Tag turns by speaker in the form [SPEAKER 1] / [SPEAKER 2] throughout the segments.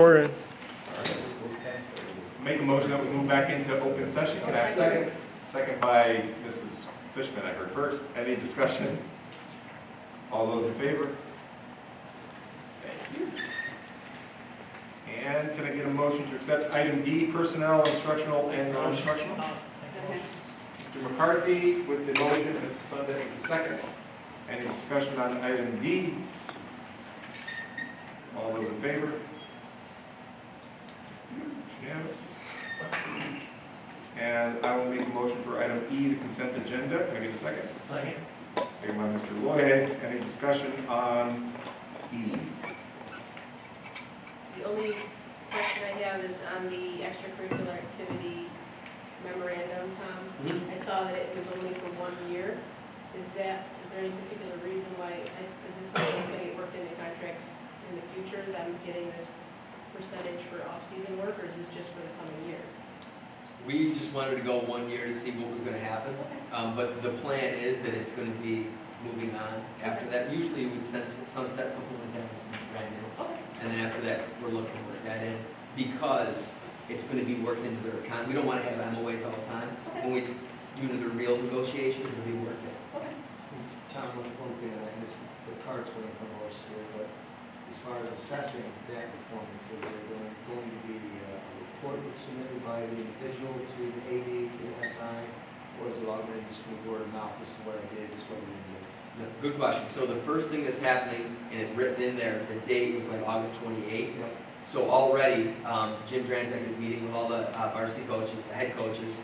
[SPEAKER 1] Morning.
[SPEAKER 2] Make a motion that we move back into open session. Can I have a second? Second by Mrs. Fishman, I heard first. Any discussion? All those in favor? Thank you. And can I get a motion to accept item D, personnel, instructional and non-instructional? Mr. McCarthy with the motion, Mrs. Sunday with the second. Any discussion on item D? All those in favor? Unanimous. And I will make a motion for item E, the consent agenda. Can I get a second?
[SPEAKER 1] Second.
[SPEAKER 2] Second by Mr. Loy. Any discussion on E?
[SPEAKER 3] The only question I have is on the extracurricular activity memorandum, Tom. I saw that it was only for 1 year. Is there any particular reason why, is this something that's going to get worked into contracts in the future, that I'm getting this percentage for off-season work, or is this just for the coming year?
[SPEAKER 4] We just wanted to go 1 year to see what was gonna happen, but the plan is that it's gonna be moving on after that. Usually we would sunset something like that, it's brand new.
[SPEAKER 3] Okay.
[SPEAKER 4] And then after that, we're looking to work that in, because it's gonna be worked into their account. We don't wanna have MOAs all the time.
[SPEAKER 3] Okay.
[SPEAKER 4] When we do the real negotiations, it'll be worked in.
[SPEAKER 3] Okay.
[SPEAKER 5] Tom, one thing, and it's the cards when it comes to us here, but as far as assessing that performance, is there going to be a report that's submitted by the individual to the AD, to the SI, or is it all going to just be word of mouth, this is what I did, this is what I didn't do?
[SPEAKER 4] No, good question. So the first thing that's happening, and it's written in there, the date was like August 28th.
[SPEAKER 5] Yep.
[SPEAKER 4] So already, Jim Dranzak is meeting with all the varsity coaches, the head coaches,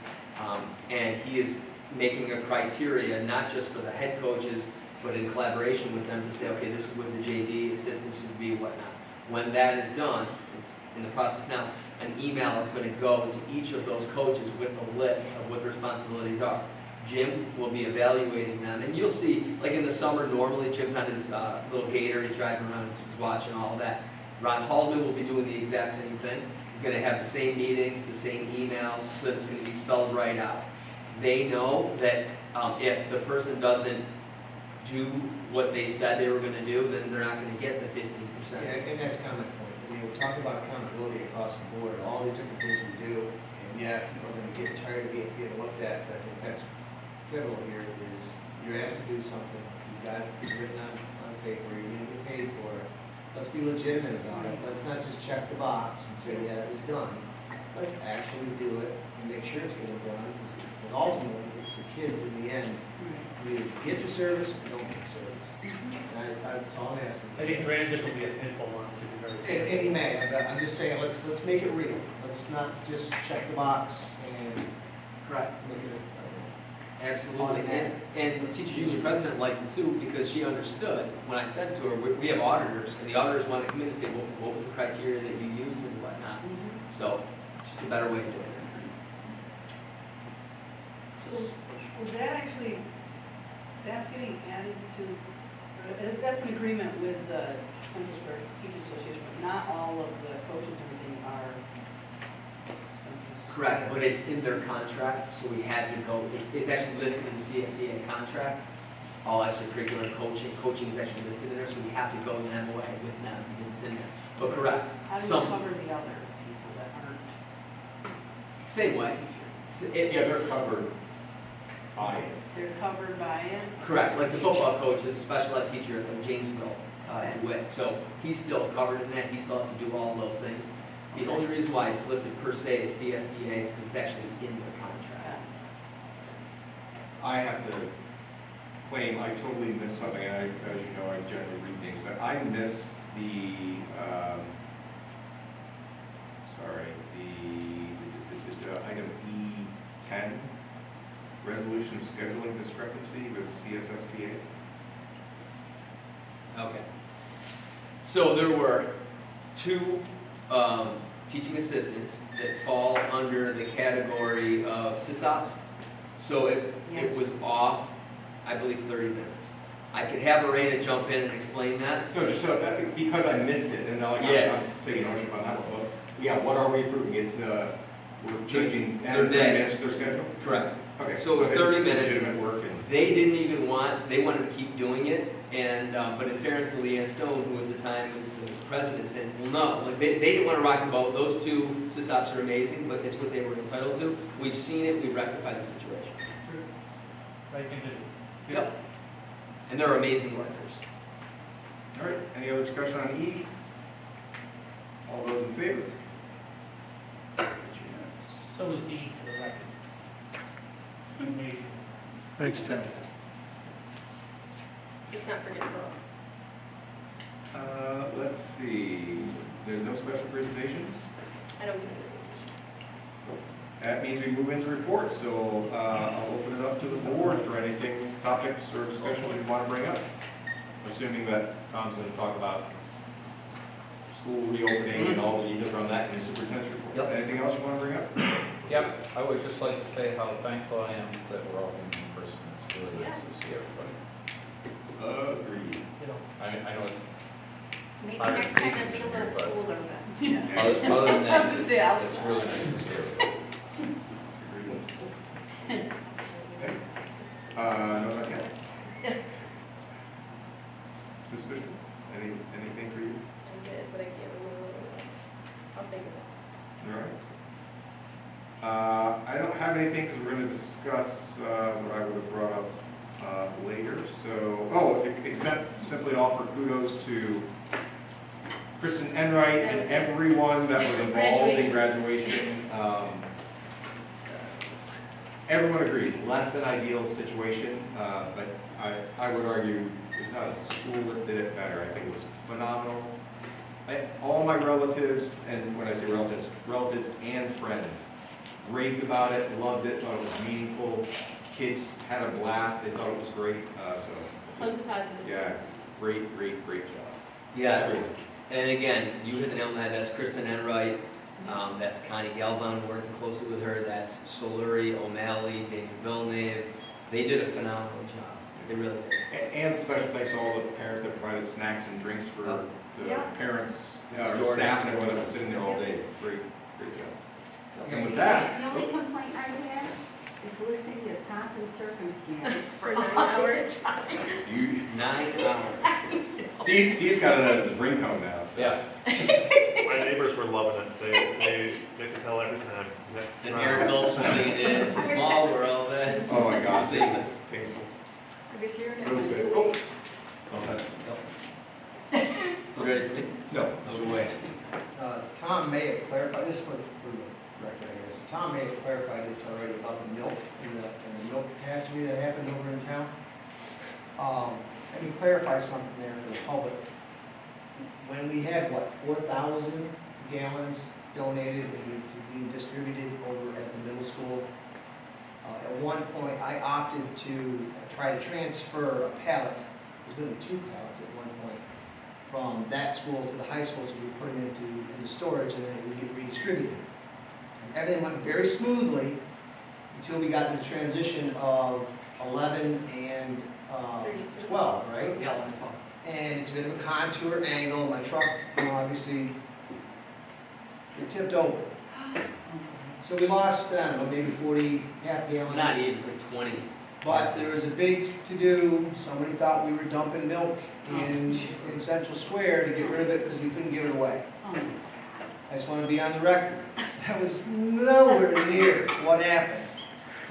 [SPEAKER 4] and he is making a criteria, not just for the head coaches, but in collaboration with them to say, okay, this is what the JV assistants should be, whatnot. When that is done, it's in the process now, an email is going to go to each of those coaches with a list of what the responsibilities are. Jim will be evaluating them, and you'll see, like in the summer, normally Jim's on his little gator, he's driving around, he's watching all of that. Ron Haldeman will be doing the exact same thing. He's going to have the same meetings, the same emails, so that it's going to be spelled right out. They know that if the person doesn't do what they said they were going to do, then they're not going to get the 15%.
[SPEAKER 5] Yeah, and that's kind of my point. I mean, we're talking about accountability across the board, all the different things we do, and yet we're going to get tired of getting looked at. But I think that's pivotal here, is you're asked to do something, you got it written on paper, you're going to get paid for it. Let's be legitimate about it. Let's not just check the box and say, yeah, it was done. Let's actually do it and make sure it's getting done. Because ultimately, it's the kids in the end who either get the service or don't get the service. And that's all I'm asking.
[SPEAKER 1] I think transit will be a pinball one, to be very clear.
[SPEAKER 5] And he may, I'm just saying, let's make it real. Let's not just check the box and
[SPEAKER 4] Correct.
[SPEAKER 5] make it.
[SPEAKER 4] Absolutely, and the teacher union president liked it too, because she understood, when I said to her, we have auditors, and the auditors want to come in and say, well, what was the criteria that you used and whatnot. So, just a better way to do it.
[SPEAKER 6] So, was that actually, that's getting added to, that's an agreement with the Central Spirit Teachers Association, but not all of the coaches and everything are Central.
[SPEAKER 4] Correct, but it's in their contract, so we had to go, it's actually listed in the CSDA contract. All extracurricular coaching is actually listed in there, so we have to go in MOA with them because it's in there. But correct,
[SPEAKER 6] How do you
[SPEAKER 4] some,
[SPEAKER 6] cover the other people that aren't?
[SPEAKER 4] same way.
[SPEAKER 2] Yeah, they're covered by it.
[SPEAKER 6] They're covered by it?
[SPEAKER 4] Correct, like the football coach is a special ed teacher at Janesville at WIT, so he's still covered in that, he still has to do all those things. The only reason why it's listed per se as CSDA is because it's actually in the contract.
[SPEAKER 2] I have to claim I totally missed something. As you know, I generally read things, but I missed the, item E10, resolution of scheduling discrepancy with CSSPA.
[SPEAKER 4] Okay. So there were two teaching assistants that fall under the category of sysops. So it was off, I believe, 30 minutes. I could have Arena jump in and explain that.
[SPEAKER 2] No, just because I missed it, and now
[SPEAKER 4] Yeah.
[SPEAKER 2] I'm taking ownership on that one. But yeah, what are we approving? It's we're changing
[SPEAKER 4] Their
[SPEAKER 2] adding 30
[SPEAKER 4] day.
[SPEAKER 2] minutes to their schedule.
[SPEAKER 4] Correct.
[SPEAKER 2] Okay.
[SPEAKER 4] So it was 30 minutes.
[SPEAKER 2] Legitimate work and.
[SPEAKER 4] They didn't even want, they wanted to keep doing it, and, but in fairness to Leanne Stone, who at the time was the president, said, well, no, like, they didn't want to rock the boat. Those two sysops are amazing, but it's what they were entitled to. We've seen it, we've rectified the situation.
[SPEAKER 1] Right, can do.
[SPEAKER 4] Yep. And they're amazing workers.
[SPEAKER 2] All right, any other discussion on E? All those in favor?
[SPEAKER 1] So was D for the record. Amazing.
[SPEAKER 7] Makes sense.
[SPEAKER 3] Let's not forget Pearl.
[SPEAKER 2] Let's see, there's no special presentations?
[SPEAKER 3] I don't get it.
[SPEAKER 2] That means we move into reports, so I'll open it up to the board for anything, topics or discussion you want to bring up. Assuming that Tom's going to talk about school reopening and all the details on that in his superintendent's report.
[SPEAKER 4] Yep.
[SPEAKER 2] Anything else you want to bring up?
[SPEAKER 8] Yep, I would just like to say how thankful I am that we're all in person. It's really nice to see everybody.
[SPEAKER 2] Agreed.
[SPEAKER 1] You know,
[SPEAKER 8] I know it's,
[SPEAKER 9] Maybe
[SPEAKER 8] Hard
[SPEAKER 9] next
[SPEAKER 8] to
[SPEAKER 9] time
[SPEAKER 8] see
[SPEAKER 9] it's a
[SPEAKER 8] this
[SPEAKER 9] little
[SPEAKER 8] year, but-
[SPEAKER 9] cooler, but.
[SPEAKER 8] other than
[SPEAKER 6] I
[SPEAKER 8] that,
[SPEAKER 6] was gonna say outside.
[SPEAKER 8] it's really nice to see everybody.
[SPEAKER 2] Agreed. Okay. No, not yet. Ms. Fishman, anything for you?
[SPEAKER 3] I did, but I can't remember what it was. I'll think of it.
[SPEAKER 2] All right. I don't have anything because we're going to discuss what I would have brought up later. So, except simply offer kudos to Kristen Enright and everyone that was involved in graduation. Everyone agrees, less than ideal situation, but I would argue there's not a school that did it better. I think it was phenomenal. All my relatives, and when I say relatives and friends, raved about it, loved it, thought it was meaningful. Kids had a blast, they thought it was great, so,
[SPEAKER 3] Tons of positive.
[SPEAKER 2] yeah, great job.
[SPEAKER 4] Yeah,
[SPEAKER 2] Everyone.
[SPEAKER 4] and again, you hit the nail on the head, that's Kristen Enright, that's Connie Galvan working closely with her, that's Soluri, O'Malley, David Villeneuve. They did a phenomenal job, they really did.
[SPEAKER 2] And special thanks to all the parents that provided snacks and drinks for the
[SPEAKER 9] Yeah.
[SPEAKER 2] parents,
[SPEAKER 4] Jordan.
[SPEAKER 2] or staff and everyone that was sitting there all day. Great job. And with that,
[SPEAKER 9] The only complaint I have is listening to pomp and circumstance
[SPEAKER 3] For 9 hours.
[SPEAKER 2] you,
[SPEAKER 4] 9 hours.
[SPEAKER 2] Steve's got it as his ringtone now. So.
[SPEAKER 8] Yeah,
[SPEAKER 10] My neighbors were loving it. They could tell every time. That's
[SPEAKER 4] And Aaron Phillips was singing it, it's a small world,
[SPEAKER 2] Oh my gosh,
[SPEAKER 4] Sings.
[SPEAKER 2] it's painful.
[SPEAKER 9] I was hearing it
[SPEAKER 2] Real
[SPEAKER 9] in my
[SPEAKER 2] good.
[SPEAKER 9] sleep.
[SPEAKER 2] Oh, don't touch it.
[SPEAKER 4] You ready for me?
[SPEAKER 2] No, no way.
[SPEAKER 5] Tom may have clarified this for the record, I guess. Tom may have clarified this already about the milk and the milk catastrophe that happened over in town. Let me clarify something there for the public. When we had, 4,000 gallons donated and being distributed over at the middle school, at one point, I opted to try to transfer a pallet, there's going to be 2 pallets at one point, from that school to the high school, so we put them into storage and then it would get redistributed. And everything went very smoothly until we got to the transition of 11 and 12, right?
[SPEAKER 4] Yeah, let me talk.
[SPEAKER 5] And it's a bit of a contour angle, my truck, obviously, it tipped over. So we lost, I don't know, maybe 40 half gallons.
[SPEAKER 4] Not even, it's like 20.
[SPEAKER 5] But there was a big to-do, somebody thought we were dumping milk in Central Square to get rid of it because we couldn't give it away. I just want to be on the record. That was nowhere near what happened.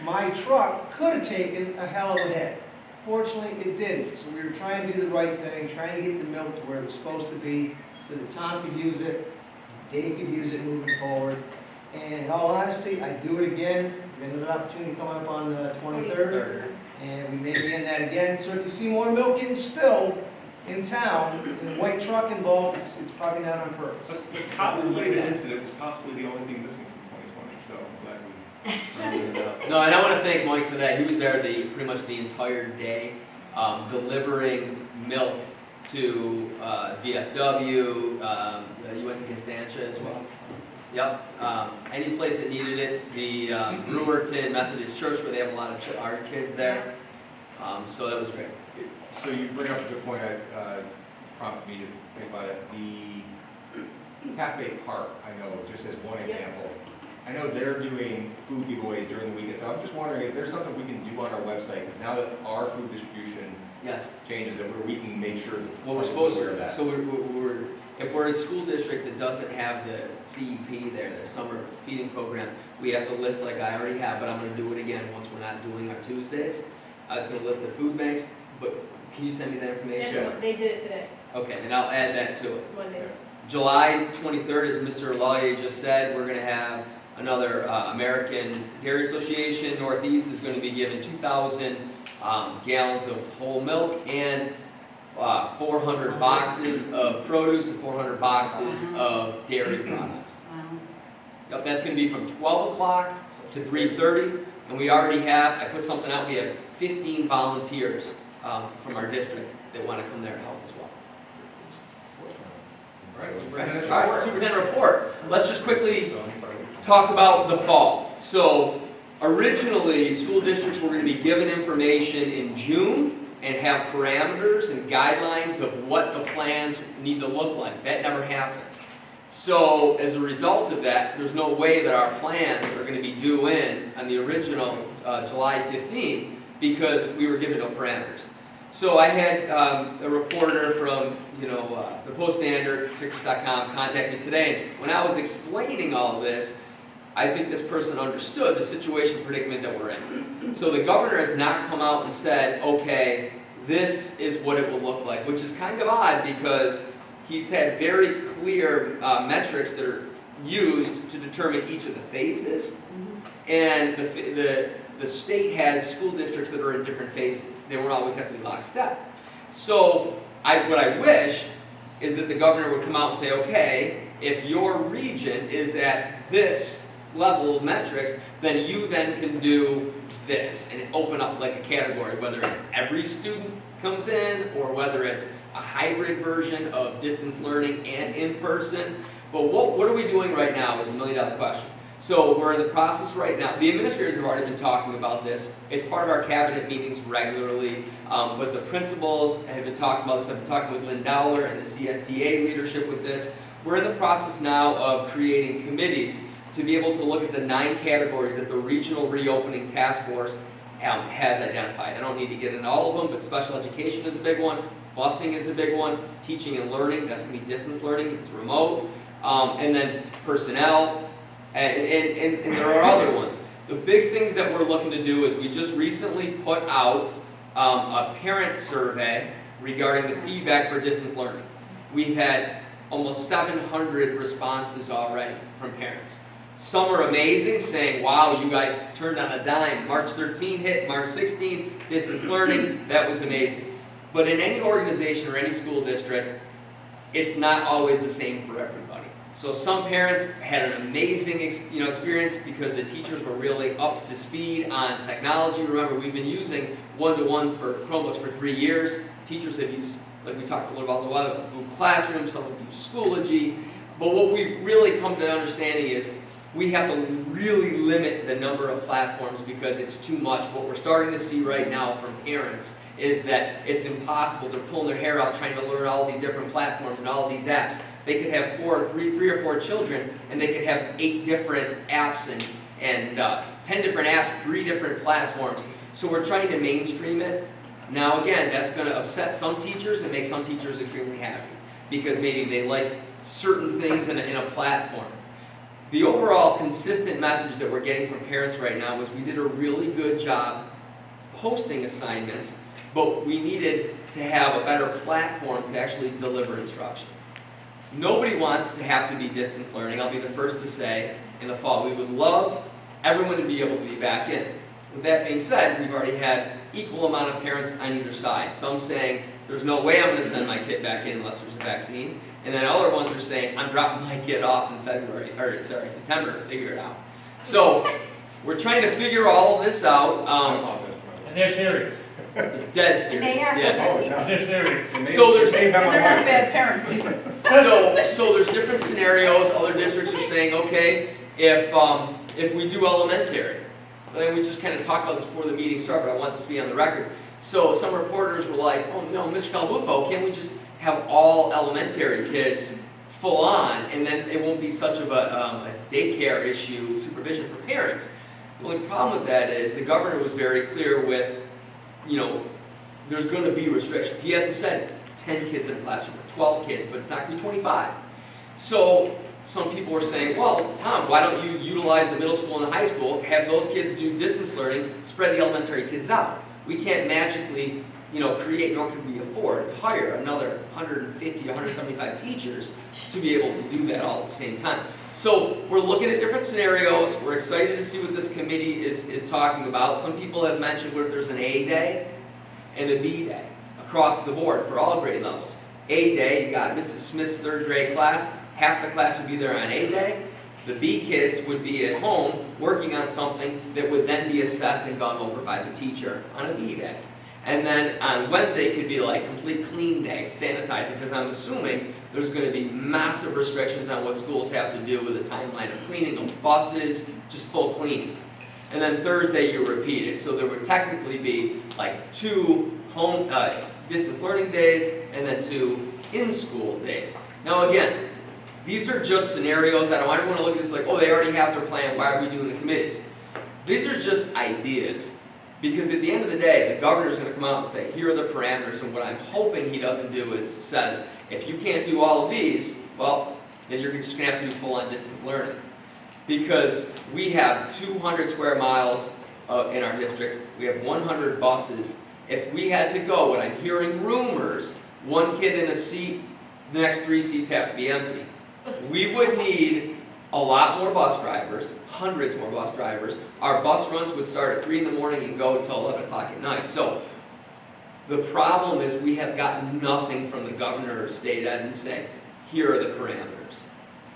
[SPEAKER 5] My truck could have taken a hell of a hit. Fortunately, it didn't. So we were trying to do the right thing, trying to get the milk to where it was supposed to be so that Tom could use it, Dave could use it moving forward. And in all honesty, I'd do it again. We have another opportunity coming up on the 23rd. And we may be in that again. So if you see more milk getting spilled in town, and a white truck involved, it's probably not on purpose.
[SPEAKER 2] But the cotton-related incident was possibly the only thing missing from 2020, so I'm glad we rounded it up.
[SPEAKER 4] No, and I want to thank Mike for that. He was there pretty much the entire day, delivering milk to VFW. You went to Constantia as well. Yep. Any place that needed it. The Brewerton Methodist Church, where they have a lot of our kids there. So that was great.
[SPEAKER 2] So you bring up a good point, prompted me to think about it. The Cafe Park, I know, just as one example, I know they're doing food giveaways during the weekend, so I'm just wondering, is there something we can do on our website? Because now that our food distribution
[SPEAKER 4] Yes.
[SPEAKER 2] changes, that we can make sure that.
[SPEAKER 4] Well, we're supposed to, so if we're a school district that doesn't have the CEP there, the summer feeding program, we have to list like I already have, but I'm gonna do it again once we're not doing our Tuesdays. It's gonna list the food banks, but can you send me that information?
[SPEAKER 3] That's what, they did it today,
[SPEAKER 4] Okay, and I'll add that to it.
[SPEAKER 3] Mondays.
[SPEAKER 4] July 23rd, as Mr. Lawyer just said, we're gonna have another American Dairy Association Northeast is gonna be given 2,000 gallons of whole milk and 400 boxes of produce and 400 boxes of dairy products. Yep, that's gonna be from 12 o'clock to 3:30, and we already have, I put something out, we have 15 volunteers from our district that wanna come there to help as well. All right, superintendent report. Let's just quickly talk about the fall. So originally, school districts were going to be given information in June and have parameters and guidelines of what the plans need to look like. That never happened. So as a result of that, there's no way that our plans are going to be due in on the original July 15th because we were given no parameters. So I had a reporter from, the Post-Standard, Citrus.com, contact me today. When I was explaining all of this, I think this person understood the situation predicament that we're in. So the governor has not come out and said, okay, this is what it will look like, which is kind of odd because he's had very clear metrics that are used to determine each of the phases. And the state has school districts that are in different phases. They won't always have to be lockstep. So what I wish is that the governor would come out and say, okay, if your region is at this level of metrics, then you then can do this and open up like a category, whether it's every student comes in or whether it's a hybrid version of distance learning and in-person. But what are we doing right now is $1 million question. So we're in the process right now. The administrators have already been talking about this. It's part of our cabinet meetings regularly, but the principals have been talking about this. I've been talking with Lynn Dowler and the CSTA leadership with this. We're in the process now of creating committees to be able to look at the 9 categories that the Regional Reopening Task Force has identified. I don't need to get into all of them, but special education is a big one, busing is a big one, teaching and learning, that's going to be distance learning, it's remote, and then personnel, and there are other ones. The big things that we're looking to do is we just recently put out a parent survey regarding the feedback for distance learning. We've had almost 700 responses already from parents. Some are amazing, saying, wow, you guys turned on a dime. March 13 hit, March 16, distance learning, that was amazing. But in any organization or any school district, it's not always the same for everybody. So some parents had an amazing experience because the teachers were really up to speed on technology. Remember, we've been using one-to-one for Chromebooks for 3 years. Teachers have used, like we talked a little about the weather, Google Classroom, some have used Schoology. But what we've really come to understanding is we have to really limit the number of platforms because it's too much. What we're starting to see right now from parents is that it's impossible. They're pulling their hair out trying to learn all these different platforms and all these apps. They could have three or four children, and they could have 8 different apps and 10 different apps, 3 different platforms. So we're trying to mainstream it. Now again, that's going to upset some teachers and make some teachers extremely happy because maybe they like certain things in a platform. The overall consistent message that we're getting from parents right now is we did a really good job posting assignments, but we needed to have a better platform to actually deliver instruction. Nobody wants to have to be distance learning. I'll be the first to say in the fall, we would love everyone to be able to be back in. With that being said, we've already had equal amount of parents on either side. Some saying, there's no way I'm going to send my kid back in unless there's a vaccine. And then other ones are saying, I'm dropping my kid off in September to figure it out. So we're trying to figure all of this out.
[SPEAKER 1] And they're serious.
[SPEAKER 4] Dead serious.
[SPEAKER 9] They are.
[SPEAKER 4] Yeah.
[SPEAKER 1] They're serious.
[SPEAKER 4] So there's
[SPEAKER 6] They're not bad parents either.
[SPEAKER 4] so there's different scenarios. Other districts are saying, okay, if we do elementary, then we just kind of talked about this before the meeting started, but I want this to be on the record. So some reporters were like, oh no, Mr. Calabufo, can't we just have all elementary kids full on, and then it won't be such of a daycare issue, supervision for parents. The only problem with that is the governor was very clear with, you know, there's gonna be restrictions. He hasn't said 10 kids in a classroom, or 12 kids, but it's not gonna be 25. So some people were saying, well, Tom, why don't you utilize the middle school and the high school, have those kids do distance learning, spread the elementary kids out. We can't magically, you know, create, nor can we afford to hire another 150, 175 teachers to be able to do that all at the same time. So we're looking at different scenarios. We're excited to see what this committee is talking about. Some people have mentioned what if there's an A day and a B day across the board for all grade levels. A day, you got Mrs. Smith's third grade class, half the class would be there on A day. The B kids would be at home working on something that would then be assessed and gone over by the teacher on a B day. And then on Wednesday could be like complete clean day, sanitizing, because I'm assuming there's going to be massive restrictions on what schools have to do with the timeline of cleaning of buses, just full cleans. And then Thursday you repeat it. So there would technically be like 2 home distance learning days and then 2 in-school days. Now again, these are just scenarios. I don't want to look at this like, oh, they already have their plan. Why are we doing the committees? These are just ideas. Because at the end of the day, the governor's going to come out and say, here are the parameters, and what I'm hoping he doesn't do is says, if you can't do all of these, well, then you're just going to have to do full-on distance learning. Because we have 200 square miles in our district, we have 100 buses. If we had to go, what I'm hearing rumors, 1 kid in a seat, the next 3 seats have to be empty. We would need a lot more bus drivers, hundreds more bus drivers. Our bus runs would start at 3 in the morning and go until 11 o'clock at night. So the problem is we have gotten nothing from the governor of state ed and say, here are the parameters.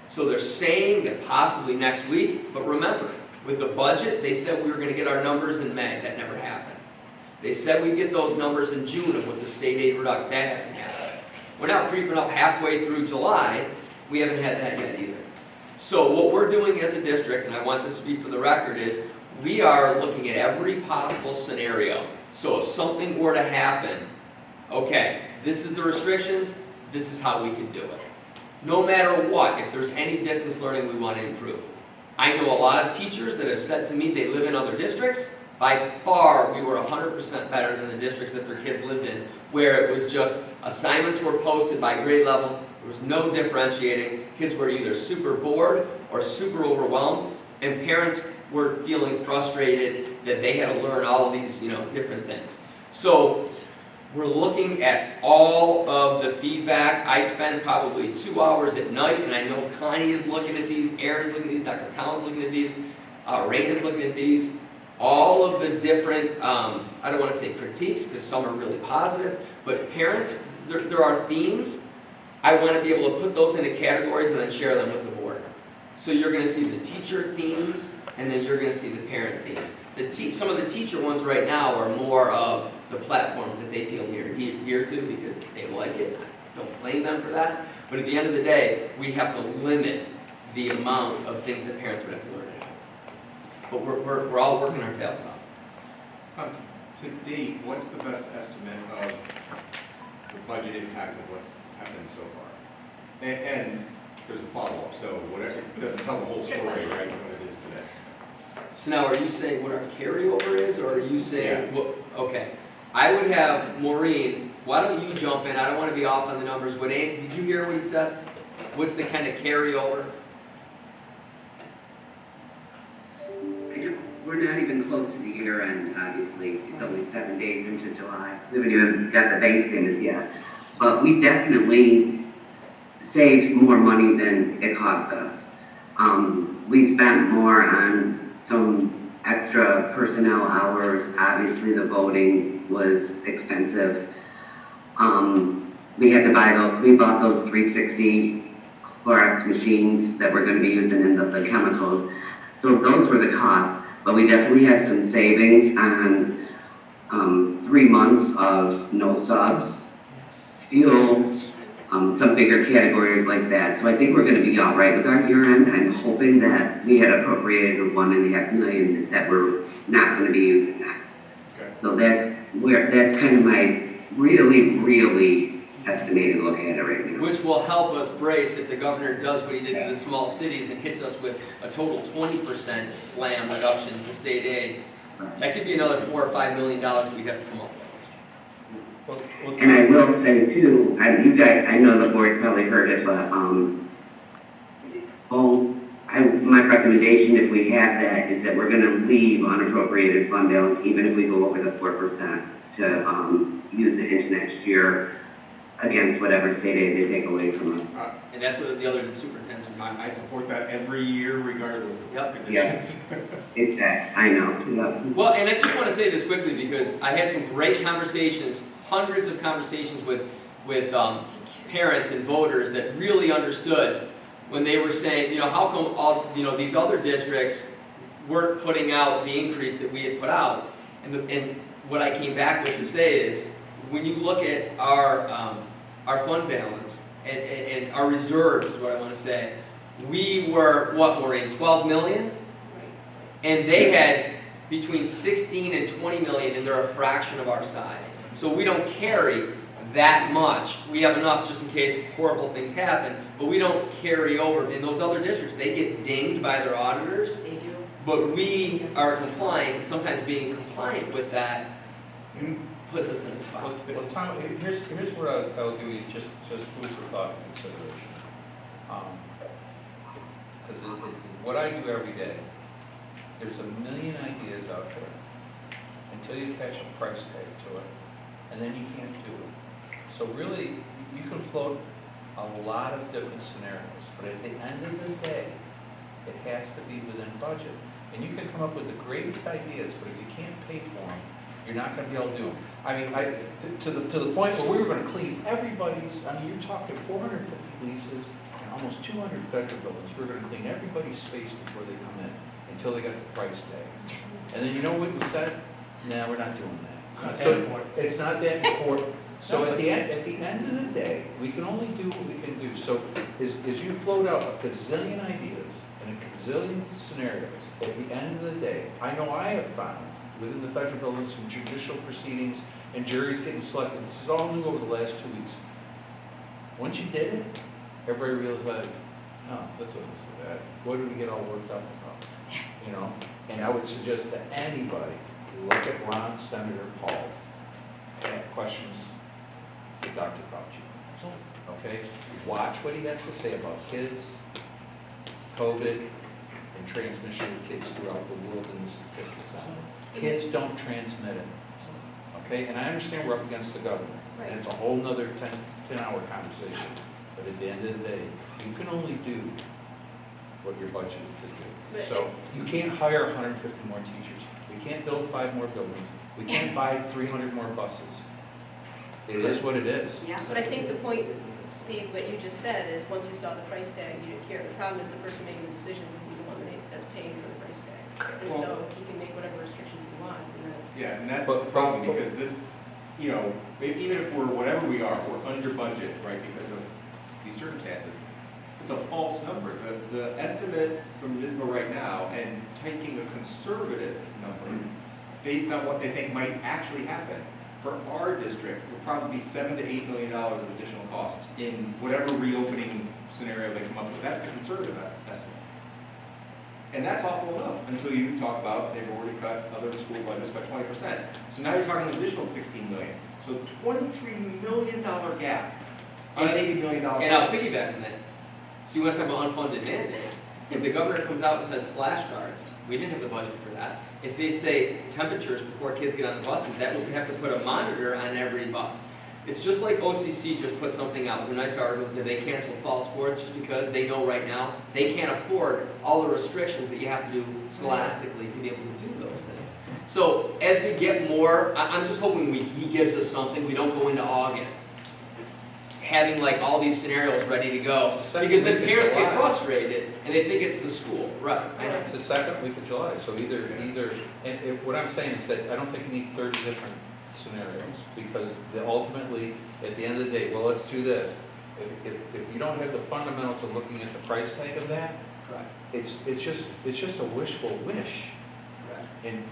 [SPEAKER 4] So they're saying that possibly next week, but remember, with the budget, they said we were going to get our numbers in May. That never happened. They said we'd get those numbers in June of what the state aid reduction, that hasn't happened. We're now creeping up halfway through July. We haven't had that yet either. So what we're doing as a district, and I want this to be for the record, is we are looking at every possible scenario. So if something were to happen, okay, this is the restrictions, this is how we can do it. No matter what, if there's any distance learning we want to improve. I know a lot of teachers that have said to me they live in other districts. By far, we were 100% better than the districts that their kids lived in, where it was just assignments were posted by grade level. There was no differentiating. Kids were either super bored or super overwhelmed, and parents were feeling frustrated that they had to learn all of these, different things. So we're looking at all of the feedback. I spend probably 2 hours at night, and I know Connie is looking at these, Aaron's looking at these, Dr. Collins looking at these, Rain is looking at these. All of the different, I don't want to say critiques, because some are really positive, but parents, there are themes. I want to be able to put those into categories and then share them with the board. So you're going to see the teacher themes, and then you're going to see the parent themes. Some of the teacher ones right now are more of the platforms that they feel near to because they like it. I don't blame them for that. But at the end of the day, we have to limit the amount of things that parents would have to learn. But we're all working our tails off.
[SPEAKER 2] To date, what's the best estimate of the budget impact of what's happened so far? And there's a follow-up, so whatever, it doesn't tell the whole story, right, what it is today.
[SPEAKER 4] So now, are you saying what our carryover is, or are you saying,
[SPEAKER 2] Yeah.
[SPEAKER 4] what? Okay. I would have Maureen, why don't you jump in? I don't want to be off on the numbers. Did you hear what he said? What's the kind of carryover?
[SPEAKER 7] We're not even close to the year end, obviously. It's only 7 days into July. We haven't even got the bank statements yet. But we definitely saved more money than it cost us. We spent more on some extra personnel hours. Obviously, the voting was expensive. We had to we bought those 360 Clorox machines that we're going to be using in the chemicals. So those were the costs. But we definitely have some savings on 3 months of no subs, fuel, some bigger categories like that. So I think we're going to be all right with our year end. I'm hoping that we had appropriated $1.5 million that we're not going to be using that.
[SPEAKER 2] Okay.
[SPEAKER 7] So that's kind of my really estimated look at it right now.
[SPEAKER 4] Which will help us brace if the governor does what he did to the small cities and hits us with a total 20% slam reduction to state aid. That could be another $4 or $5 million that we'd have to come up with.
[SPEAKER 7] And I will say too, you guys, I know the board probably heard it, but, my recommendation, if we have that, is that we're gonna leave unappropriated fund balance, even if we go over the 4%, to, use it into next year against whatever state aid they take away from us.
[SPEAKER 4] And that's what the other superintendents are doing.
[SPEAKER 2] I support that every year regardless of
[SPEAKER 4] Yep.
[SPEAKER 2] conditions.
[SPEAKER 7] Exactly, I know, yeah.
[SPEAKER 4] Well, and I just want to say this quickly because I had some great conversations, hundreds of conversations with parents and voters that really understood when they were saying, how come all, these other districts weren't putting out the increase that we had put out? And what I came back with to say is, when you look at our fund balance and our reserves, is what I want to say, we were, what, Maureen, 12 million? And they had between 16 and 20 million, and they're a fraction of our size. So we don't carry that much. We have enough just in case horrible things happen, but we don't carry over. In those other districts, they get dinged by their auditors.
[SPEAKER 3] They do.
[SPEAKER 4] But we are compliant, and sometimes being compliant with that puts us in a spot.
[SPEAKER 8] Well, Tom, here's what I'll give you, just food for thought and consideration. Because what I do every day, there's a million ideas out there until you attach a price tag to it, and then you can't do it. So really, you can float a lot of different scenarios, but at the end of the day, it has to be within budget. And you can come up with the greatest ideas, but if you can't pay for them, you're not going to be able to do them. I mean, to the point where we were going to clean everybody's, you're talking 450 leases and almost 200 federal buildings. We're going to clean everybody's space before they come in, until they got the price tag. And then you know what we said? No, we're not doing that. So it's not that important. So at the end of the day, we can only do what we can do. So as you float out a gazillion ideas and a gazillion scenarios, at the end of the day, I know I have found within the federal buildings some judicial proceedings and juries getting selected. This is all new over the last 2 weeks. Once you did it, everybody realized, oh, this wasn't so bad. What did we get all worked up about? And I would suggest to anybody, look at Ron Senator Paul's questions to Dr. Fauci. Okay? Watch what he has to say about kids, COVID, and transmission of kids throughout the world and the statistics on it. Kids don't transmit it. Okay? And I understand we're up against the government. And it's a whole nother 10-hour conversation. But at the end of the day, you can only do what you're budgeted to do. So you can't hire 150 more teachers. We can't build 5 more buildings. We can't buy 300 more buses. It is what it is.
[SPEAKER 9] Yeah.
[SPEAKER 3] But I think the point, Steve, what you just said is, once you saw the price tag, you didn't care. The problem is the person making the decisions is the one that's paying for the price tag. And so he can make whatever restrictions he wants, and that's.
[SPEAKER 2] Yeah, and that's the problem, because this, even if we're whatever we are, we're under budget, right, because of these circumstances. It's a false number. The estimate from NISBA right now, and taking a conservative number based on what they think might actually happen, for our district, will probably be $7 to $8 million of additional costs in whatever reopening scenario they come up with. That's the conservative estimate. And that's awful enough until you talk about they've already cut other school budgets by 20%. So now you're talking an additional $16 million. So $23 million gap on an $80 million.
[SPEAKER 4] And I'll piggyback on that. So you want to talk about unfunded mandates. If the governor comes out and says splash guards, we didn't have the budget for that. If they say temperatures before kids get on the buses, that would have to put a monitor on every bus. It's just like OCC just put something out. It was a nice article that said they canceled fall sports just because they know right now they can't afford all the restrictions that you have to do scholastically to be able to do those things. So as we get more, I'm just hoping he gives us something. We don't go into August having like all these scenarios ready to go, because then parents get frustrated and they think it's the school. Right.
[SPEAKER 8] It's the second week of July, so what I'm saying is that I don't think you need 30 different scenarios, because ultimately, at the end of the day, well, let's do this. If you don't have the fundamentals of looking at the price tag of that, it's just a wishful wish. And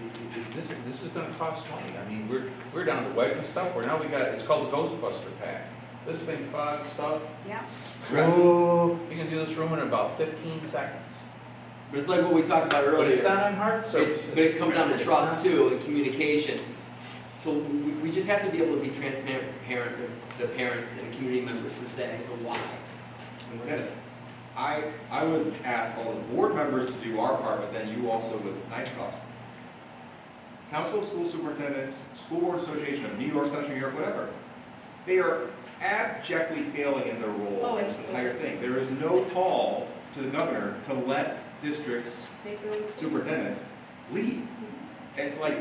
[SPEAKER 8] this is going to cost money. I mean, we're down to wiping stuff. Where now it's called the Ghostbuster Pack. this thing fogs stuff.
[SPEAKER 9] Yeah.
[SPEAKER 4] Right.
[SPEAKER 8] You can do this room in about 15 seconds.
[SPEAKER 4] But it's like what we talked about
[SPEAKER 8] But
[SPEAKER 4] earlier.
[SPEAKER 8] it's not on hard surfaces.
[SPEAKER 4] But it comes down to
[SPEAKER 8] It's
[SPEAKER 4] trust
[SPEAKER 8] not-
[SPEAKER 4] too, and communication. So we just have to be able to be transparent with the parents and community members to say the why. And we're good.
[SPEAKER 2] I would ask all the board members to do our part, but then you also with nice cost. Council of School Superintendents, School Board Association of New York, Central New York, whatever. They are abjectly failing in their role
[SPEAKER 3] Oh,
[SPEAKER 2] in this entire thing. There is no call to the governor to let districts,
[SPEAKER 3] Make your own decision.
[SPEAKER 2] superintendents lead. And like,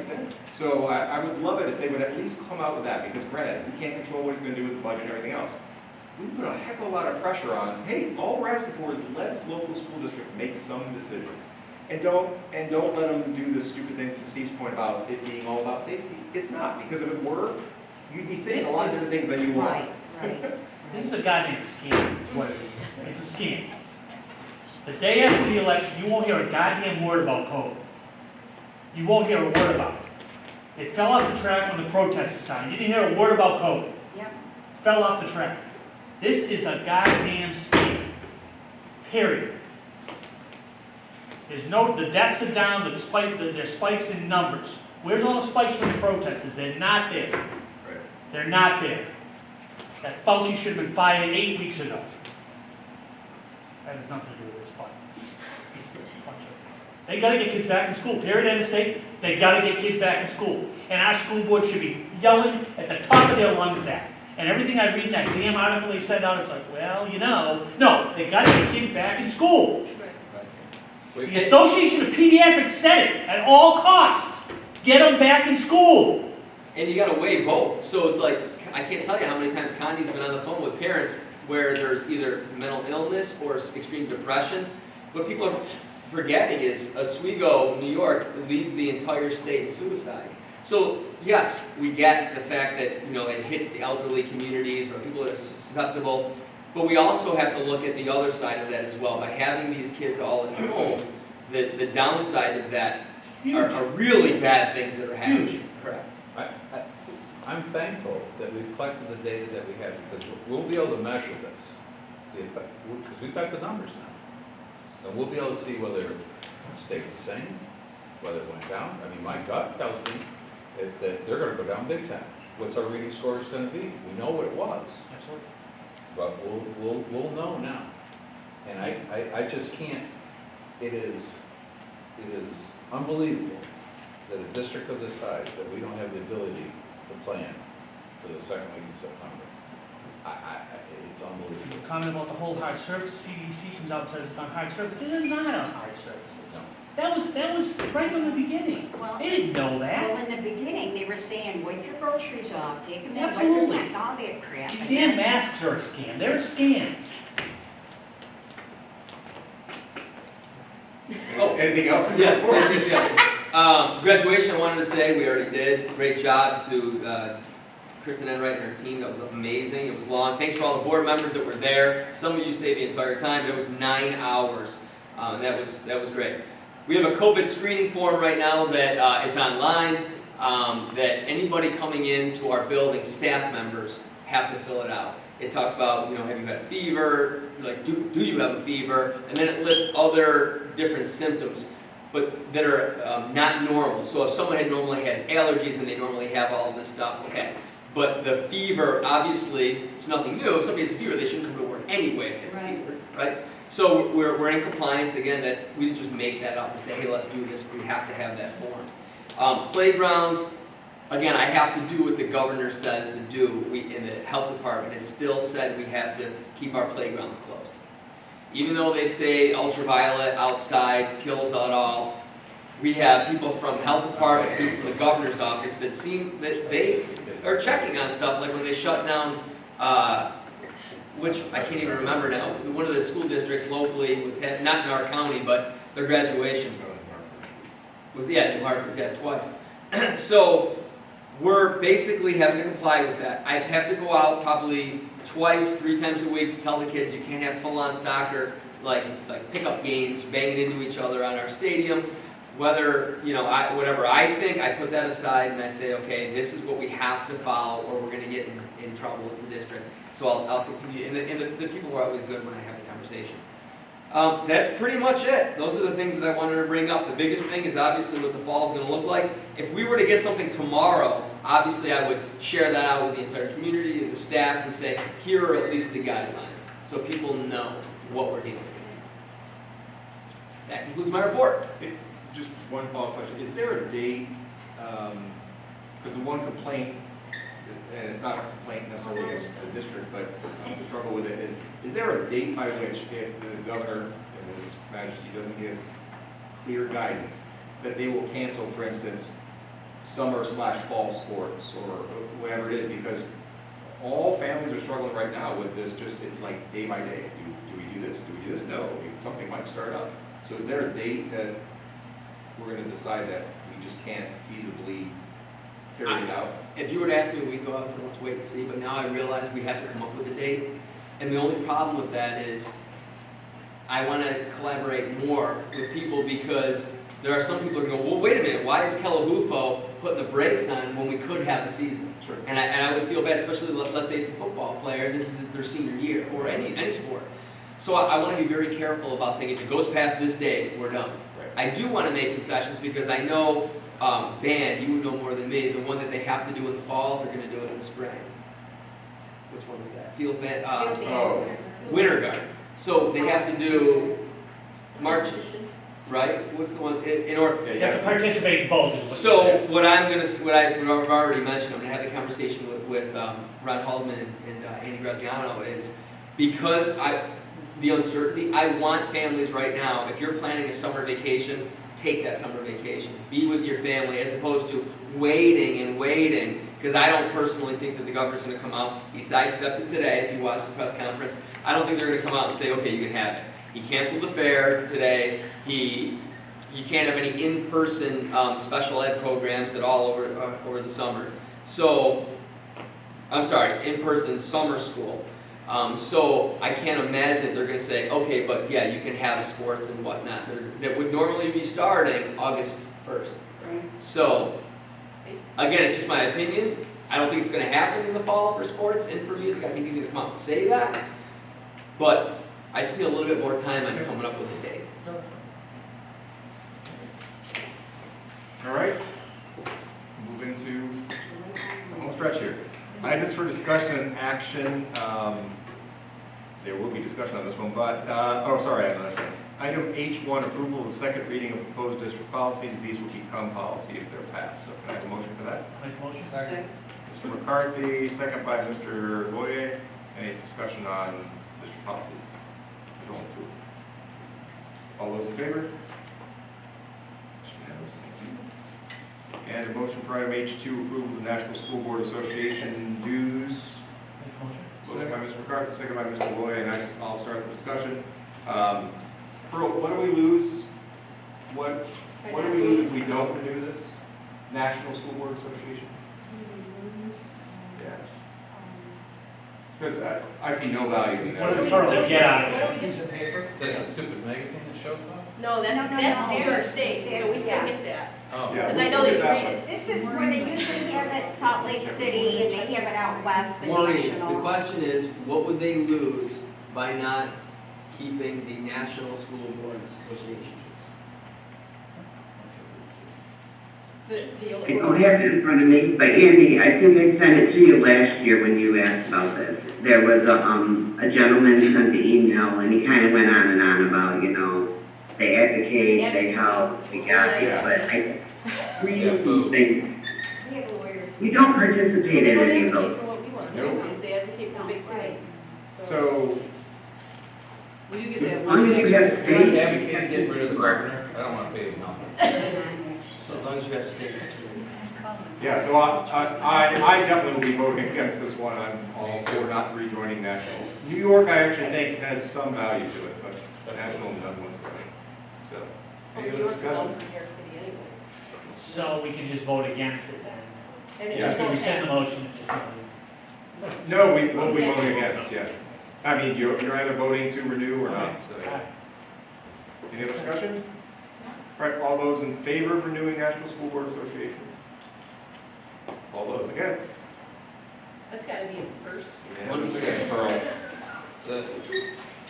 [SPEAKER 2] so I would love it if they would at least come out with that, because granted, we can't control what he's gonna do with the budget and everything else. We put a heck of a lot of pressure on, hey, all we're asking for is let this local school district make some decisions. And don't let them do this stupid thing to Steve's point about it being all about safety. It's not, because if it were, you'd be saying a lot of different things than you want.
[SPEAKER 9] Right, right.
[SPEAKER 1] This is a goddamn scam, is what it is. It's a scam. The day after the election, you won't hear a goddamn word about COVID. You won't hear a word about it. It fell off the track when the protests started. You didn't hear a word about COVID.
[SPEAKER 9] Yep.
[SPEAKER 1] Fell off the track. This is a goddamn scam. Period. There's no, the deaths are down, there's spikes in numbers. Where's all the spikes from the protesters? They're not there.
[SPEAKER 2] Right.
[SPEAKER 1] They're not there. That Fauci should have been fired 8 weeks ago. That has nothing to do with this fight. They gotta get kids back in school, period, end of state. They gotta get kids back in school. And our school board should be yelling at the top of their lungs that. And everything I read in that damn article they sent out, it's like, well, you know, no, they gotta get kids back in school.
[SPEAKER 3] Right.
[SPEAKER 1] The Association of Pediatrics said it, at all costs. Get them back in school.
[SPEAKER 4] And you gotta weigh both. So it's like, I can't tell you how many times Connie's been on the phone with parents where there's either mental illness or extreme depression. What people are forgetting is Oswego, New York, leads the entire state in suicide. So yes, we get the fact that, you know, it hits the elderly communities or people that are susceptible, but we also have to look at the other side of that as well. By having these kids all at home, the downside of that are really bad things that are happening.
[SPEAKER 1] Huge.
[SPEAKER 4] Correct.
[SPEAKER 8] I'm thankful that we've collected the data that we have, because we'll be able to measure this, the effect, because we've got the numbers now. And we'll be able to see whether it stayed the same, whether it went down. I mean, my gut tells me that they're gonna go down big time. What's our reading scores gonna be? We know what it was,
[SPEAKER 1] Absolutely.
[SPEAKER 8] but we'll know now. And I just can't, it is unbelievable that a district of this size, that we don't have the ability to plan for the second week in September. It's unbelievable.
[SPEAKER 1] Your comment about the whole hard surface, CDC comes out and says it's on hard surface. It is not on hard surfaces.
[SPEAKER 8] No.
[SPEAKER 1] That was right from the beginning.
[SPEAKER 9] Well,
[SPEAKER 1] They didn't know that.
[SPEAKER 9] well, in the beginning, they were saying, wipe your groceries off, take them in, wipe
[SPEAKER 1] Absolutely.
[SPEAKER 9] your neck, all that crap.
[SPEAKER 1] These
[SPEAKER 9] And
[SPEAKER 1] damn
[SPEAKER 9] then-
[SPEAKER 1] masks are a scam. They're a scam.
[SPEAKER 4] Oh,
[SPEAKER 2] Anything else?
[SPEAKER 4] yes. Graduation, I wanted to say, we already did. Great job to Kristen Enright and her team. That was amazing. It was long. Thanks for all the board members that were there. Some of you stayed the entire time, but it was 9 hours. And that was great. We have a COVID screening form right now that is online, that anybody coming into our building, staff members, have to fill it out. It talks about, you know, have you had a fever, like do you have a fever, and then it lists other different symptoms, but that are not normal. So if someone normally has allergies and they normally have all of this stuff, okay. But the fever, obviously, it's nothing new. If somebody has a fever, they shouldn't come to work anyway if they have a fever, right? So we're in compliance. Again, we didn't just make that up and say, hey, let's do this. We have to have that form. Playgrounds, again, I have to do what the governor says to do. In the health department has still said we have to keep our playgrounds closed. Even though they say ultraviolet outside kills it all, we have people from health department, people from the governor's office that seem that they are checking on stuff, like when they shut down, which I can't even remember now, one of the school districts locally was not in our county, but their graduation was, New Hartford's had twice. So we're basically having to comply with that. I have to go out probably twice, 3 times a week to tell the kids you can't have full-on soccer, like pickup games, banging into each other on our stadium. Whether, whatever I think, I put that aside and I say, okay, this is what we have to follow or we're gonna get in trouble as a district. So I'll continue, and the people are always good when I have the conversation. That's pretty much it. Those are the things that I wanted to bring up. The biggest thing is obviously what the fall is gonna look like. If we were to get something tomorrow, obviously I would share that out with the entire community and the staff and say, here are at least the guidelines, so people know what we're dealing with. That concludes my report.
[SPEAKER 2] Just one follow-up question. Is there a date, because the one complaint, and it's not a complaint necessarily against the district, but the struggle with it is there a date by which if the governor and his majesty doesn't give clear guidance, that they will cancel, for instance, summer/fall sports or whatever it is? Because all families are struggling right now with this, it's like day by day. Do we do this? Do we do this? No, something might start up. So is there a date that we're going to decide that we just can't feasibly carry it out?
[SPEAKER 4] If you were to ask me a week ago, I'd say let's wait and see, but now I realize we have to come up with a date. And the only problem with that is I want to collaborate more with people because there are some people who go, well, wait a minute, why is Calabufo putting the brakes on when we could have a season?
[SPEAKER 2] Sure.
[SPEAKER 4] And I would feel bad, especially let's say it's a football player, this is their senior year, or any sport. So I want to be very careful about saying if it goes past this date, we're done. I do want to make concessions because I know, band, you would know more than me, the one that they have to do in the fall, they're going to do it in the spring. Which one is that? Field band, Winter Guard. So they have to do March, right? What's the one, in order?
[SPEAKER 1] You have to participate in both. is what
[SPEAKER 4] So what I've already mentioned, I'm going to have the conversation with Ron Haldeman and Andy Graziano is because the uncertainty, I want families right now, if you're planning a summer vacation, take that summer vacation. Be with your family as opposed to waiting, because I don't personally think that the governor's going to come out. He sidestepped it today, if you watch the press conference. I don't think they're going to come out and say, okay, you can have it. He canceled the fair today. You can't have any in-person special ed programs at all over the summer. So, I'm sorry, in-person summer school. So I can't imagine they're going to say, okay, but yeah, you can have sports and whatnot. That would normally be starting August 1st. So, again, it's just my opinion. I don't think it's going to happen in the fall for sports and for music. I think he's going to come out and say that. But I just need a little bit more time on coming up with a date.
[SPEAKER 2] All right. Move into the home stretch here. Items for discussion and action. There will be discussion on this one, but, sorry, I have another thing. Item H1, approval of the second reading of proposed district policies. These will become policy if they're passed. So can I have a motion for that?
[SPEAKER 1] Make a motion?
[SPEAKER 6] Second.
[SPEAKER 2] Mr. McCarthy, second by Mr. Boye. Any discussion on district policies? Visual approval. All those in favor? Unanimous, thank you. And a motion for item H2, approval of the National School Board Association dues.
[SPEAKER 1] Make a motion?
[SPEAKER 2] Motion by Mr. McCarthy, second by Mr. Boye, and I'll start the discussion. Pearl, what do we lose? What do we lose if we don't renew this? National School Board Association? Yeah. Because I see no value in
[SPEAKER 1] What do we
[SPEAKER 2] that.
[SPEAKER 1] currently get out of it?
[SPEAKER 3] What do we
[SPEAKER 5] Piece of paper?
[SPEAKER 8] Is that a stupid magazine that shows up?
[SPEAKER 3] No, that's
[SPEAKER 9] No,
[SPEAKER 3] New York
[SPEAKER 9] there's-
[SPEAKER 3] State, so we
[SPEAKER 9] there's-
[SPEAKER 3] still
[SPEAKER 9] yeah.
[SPEAKER 3] get that.
[SPEAKER 8] Oh.
[SPEAKER 2] Yeah,
[SPEAKER 3] Because I know
[SPEAKER 2] we'll
[SPEAKER 3] that
[SPEAKER 2] get
[SPEAKER 3] you
[SPEAKER 2] that
[SPEAKER 3] read
[SPEAKER 2] one.
[SPEAKER 3] it.
[SPEAKER 9] This is where they usually have it Salt Lake City, and they have it out west, the
[SPEAKER 4] Maureen,
[SPEAKER 9] national.
[SPEAKER 4] the question is, what would they lose by not keeping the National School Board Association?
[SPEAKER 7] I don't have it in front of me, but Andy, I think I sent it to you last year when you asked about this. There was a gentleman who sent the email, and he kind of went on and on about, they advocate, they help, they got it, but I really think
[SPEAKER 9] We have lawyers.
[SPEAKER 7] we don't participate
[SPEAKER 3] They
[SPEAKER 7] in
[SPEAKER 3] don't
[SPEAKER 7] any of
[SPEAKER 3] advocate
[SPEAKER 7] those.
[SPEAKER 3] for what we want,
[SPEAKER 2] Nope.
[SPEAKER 3] anyways, they advocate for big cities.
[SPEAKER 2] So,
[SPEAKER 6] Well, you get
[SPEAKER 2] So
[SPEAKER 6] that
[SPEAKER 7] As long as you have
[SPEAKER 8] I'm
[SPEAKER 7] state.
[SPEAKER 8] not advocating getting rid of the governor. I don't want to pay him nothing.
[SPEAKER 4] So as long as you have state.
[SPEAKER 2] yeah, so I definitely will be voting against this one. I'm all for not rejoining national. New York, I actually think, has some value to it, but national, none whatsoever. So,
[SPEAKER 3] Well,
[SPEAKER 2] any
[SPEAKER 3] New
[SPEAKER 2] other
[SPEAKER 3] York is all
[SPEAKER 2] discussion?
[SPEAKER 3] for New York City anyway.
[SPEAKER 1] So we can just vote against it then?
[SPEAKER 3] And it
[SPEAKER 2] Yeah.
[SPEAKER 3] just
[SPEAKER 1] Just
[SPEAKER 3] won't
[SPEAKER 1] rescind the
[SPEAKER 3] pass.
[SPEAKER 1] motion, just.
[SPEAKER 2] No, we will be voting against, yeah. I mean, you're either voting to renew or not, so.
[SPEAKER 1] Alright.
[SPEAKER 2] Any other discussion? All right, all those in favor of renewing National School Board Association? All those against?
[SPEAKER 3] That's gotta be in first.
[SPEAKER 2] Unanimous against, Pearl.
[SPEAKER 8] So,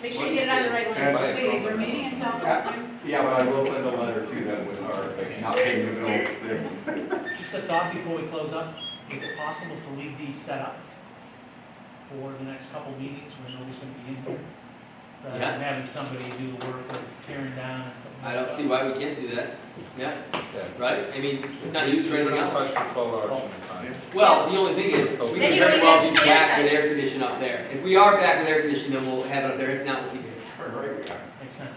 [SPEAKER 3] Make sure you get it on the right
[SPEAKER 2] And-
[SPEAKER 3] line.
[SPEAKER 6] Wait, is there a meeting in town next Wednesday?
[SPEAKER 2] Yeah, but I will send a letter to them with our, like, not paying the bill there.
[SPEAKER 1] Just a thought before we close up, is it possible to leave these set up for the next couple meetings when nobody's gonna be in here? Rather than having somebody do the work of tearing down and putting
[SPEAKER 4] I don't
[SPEAKER 1] back
[SPEAKER 4] see
[SPEAKER 1] up.
[SPEAKER 4] why we can't do that. Yeah,
[SPEAKER 8] yeah.
[SPEAKER 4] right? I mean, it's not used for anything else.
[SPEAKER 8] Push for 12 hours at a time.
[SPEAKER 4] Well, the only thing is, we
[SPEAKER 3] Then
[SPEAKER 4] can
[SPEAKER 3] you don't
[SPEAKER 4] very
[SPEAKER 3] even
[SPEAKER 4] well
[SPEAKER 3] have
[SPEAKER 4] be
[SPEAKER 3] to
[SPEAKER 4] back with
[SPEAKER 3] sanitize.
[SPEAKER 4] air conditioning up there. If we are back with air conditioning, then we'll have it up there. If not, we'll keep it.
[SPEAKER 2] Right, yeah.
[SPEAKER 1] Makes sense.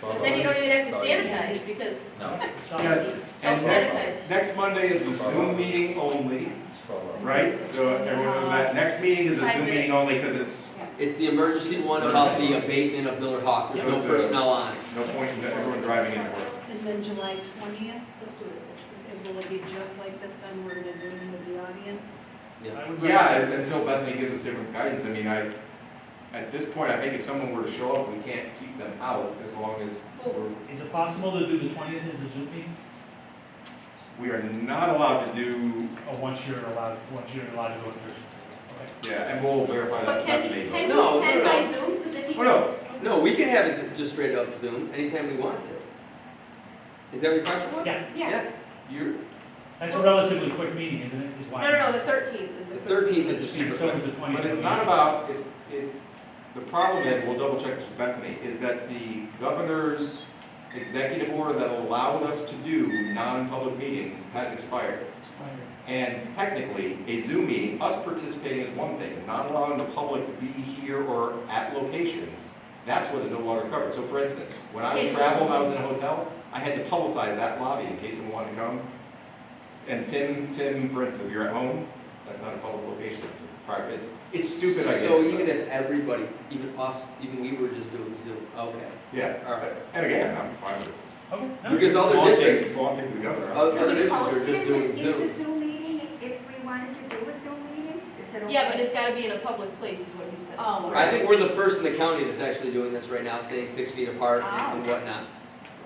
[SPEAKER 3] But then you don't even have to sanitize because
[SPEAKER 8] No,
[SPEAKER 1] So-
[SPEAKER 2] Yes, and next,
[SPEAKER 3] Self-sanitize.
[SPEAKER 2] next Monday is a Zoom meeting only,
[SPEAKER 8] it's 12 hours.
[SPEAKER 2] right? So everyone knows that. Next meeting is a Zoom meeting only because it's
[SPEAKER 4] It's the emergency one about the abatement of Miller Hawk. There's no
[SPEAKER 2] So it's a-
[SPEAKER 4] personnel on it.
[SPEAKER 2] no point in everyone driving into work.
[SPEAKER 6] And then July 20th, will it be just like this then, we're gonna Zoom with the audience?
[SPEAKER 1] I would
[SPEAKER 2] Yeah,
[SPEAKER 1] recommend-
[SPEAKER 2] until Bethany gives us different guidance. I mean, at this point, I think if someone were to show up, we can't keep them out as long as
[SPEAKER 1] Is it possible to do the 20th as a Zoom meeting?
[SPEAKER 2] we are not allowed to do,
[SPEAKER 1] Or once you're allowed to go in person? Okay.
[SPEAKER 2] yeah, and we'll verify that
[SPEAKER 3] But
[SPEAKER 2] with
[SPEAKER 3] can
[SPEAKER 2] Bethany.
[SPEAKER 3] you,
[SPEAKER 2] but-
[SPEAKER 3] can
[SPEAKER 4] No,
[SPEAKER 3] you attend
[SPEAKER 4] no,
[SPEAKER 3] by Zoom? Because if you.
[SPEAKER 2] Oh, no,
[SPEAKER 4] No, we can have it just straight up Zoom anytime we want to. Is that what your question was?
[SPEAKER 1] Yeah,
[SPEAKER 4] Yeah. You're,
[SPEAKER 1] that's a relatively quick meeting, isn't it? Is why-
[SPEAKER 3] No, the 13th is
[SPEAKER 4] the
[SPEAKER 3] the.
[SPEAKER 4] 13th is a super
[SPEAKER 1] So
[SPEAKER 4] quick.
[SPEAKER 1] is the 20th.
[SPEAKER 2] but it's not about, the problem is, we'll double check this with Bethany, is that the governor's executive order that allowed us to do non-public meetings has expired. And technically, a Zoom meeting, us participating is one thing, not allowing the public to be here or at locations, that's what is no longer covered. So for instance, when I would travel and I was in a hotel, I had to publicize that lobby in case someone wanted to come. And Tim, for instance, if you're at home, that's not a public location, it's a private, it's stupid, I get it.
[SPEAKER 4] So even if everybody, even us, even we were just doing Zoom, okay.
[SPEAKER 2] Yeah,
[SPEAKER 4] All right.
[SPEAKER 2] and again, I'm fine with it.
[SPEAKER 1] Okay. No.
[SPEAKER 4] Because other districts,
[SPEAKER 2] Flaunting to the governor.
[SPEAKER 4] other districts are
[SPEAKER 9] Post
[SPEAKER 4] just
[SPEAKER 9] it,
[SPEAKER 4] doing
[SPEAKER 9] is
[SPEAKER 4] Zoom.
[SPEAKER 9] a Zoom meeting, if we wanted to do a Zoom meeting, is it okay?
[SPEAKER 3] Yeah, but it's gotta be in a public place is what you said.
[SPEAKER 6] Oh,
[SPEAKER 4] I think we're the first in the county that's actually doing this right now, staying 6 feet apart and whatnot.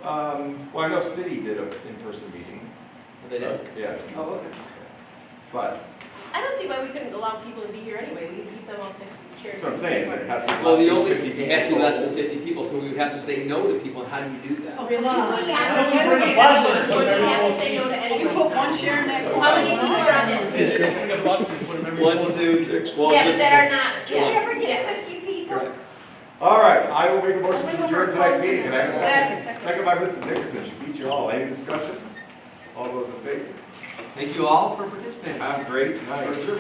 [SPEAKER 2] Well, I know City did an in-person meeting.
[SPEAKER 4] They did?
[SPEAKER 2] Yeah,
[SPEAKER 4] Oh, okay.
[SPEAKER 2] but,
[SPEAKER 3] I don't see why we couldn't allow people to be here anyway. We can keep them all 6 chairs.
[SPEAKER 2] that's what I'm saying, that it has to be
[SPEAKER 4] Well,
[SPEAKER 2] less
[SPEAKER 4] the
[SPEAKER 2] than
[SPEAKER 4] only,
[SPEAKER 2] 50 people.
[SPEAKER 4] it has to be less than 50 people, so we would have to say no to people, and how do you do that?
[SPEAKER 6] Oh, really?
[SPEAKER 1] Why don't we bring a
[SPEAKER 3] Everybody
[SPEAKER 1] bus
[SPEAKER 3] has
[SPEAKER 1] in
[SPEAKER 3] to-
[SPEAKER 1] and
[SPEAKER 3] you
[SPEAKER 1] put them
[SPEAKER 3] have
[SPEAKER 1] every
[SPEAKER 3] to say no to
[SPEAKER 6] You
[SPEAKER 3] anyone.
[SPEAKER 6] put one chair in that corner.
[SPEAKER 3] How many people are on this?
[SPEAKER 1] Bring a bus and put them every
[SPEAKER 4] One,
[SPEAKER 1] four-
[SPEAKER 4] two, well,
[SPEAKER 3] Yeah, but
[SPEAKER 4] just.
[SPEAKER 3] that are not,
[SPEAKER 9] Do you
[SPEAKER 3] yeah.
[SPEAKER 9] ever get 50 people?
[SPEAKER 4] Correct.
[SPEAKER 2] All right, I will make a motion
[SPEAKER 9] Only
[SPEAKER 2] to
[SPEAKER 9] when
[SPEAKER 2] adjourn
[SPEAKER 9] we're
[SPEAKER 2] tonight's
[SPEAKER 9] closing
[SPEAKER 2] meeting. Can I have a
[SPEAKER 3] Second.
[SPEAKER 2] second? Second by Mrs. Nickerson. She beat you all. Any discussion? All those in favor?
[SPEAKER 4] Thank you all for participating.
[SPEAKER 2] Have a great night.
[SPEAKER 4] Sure.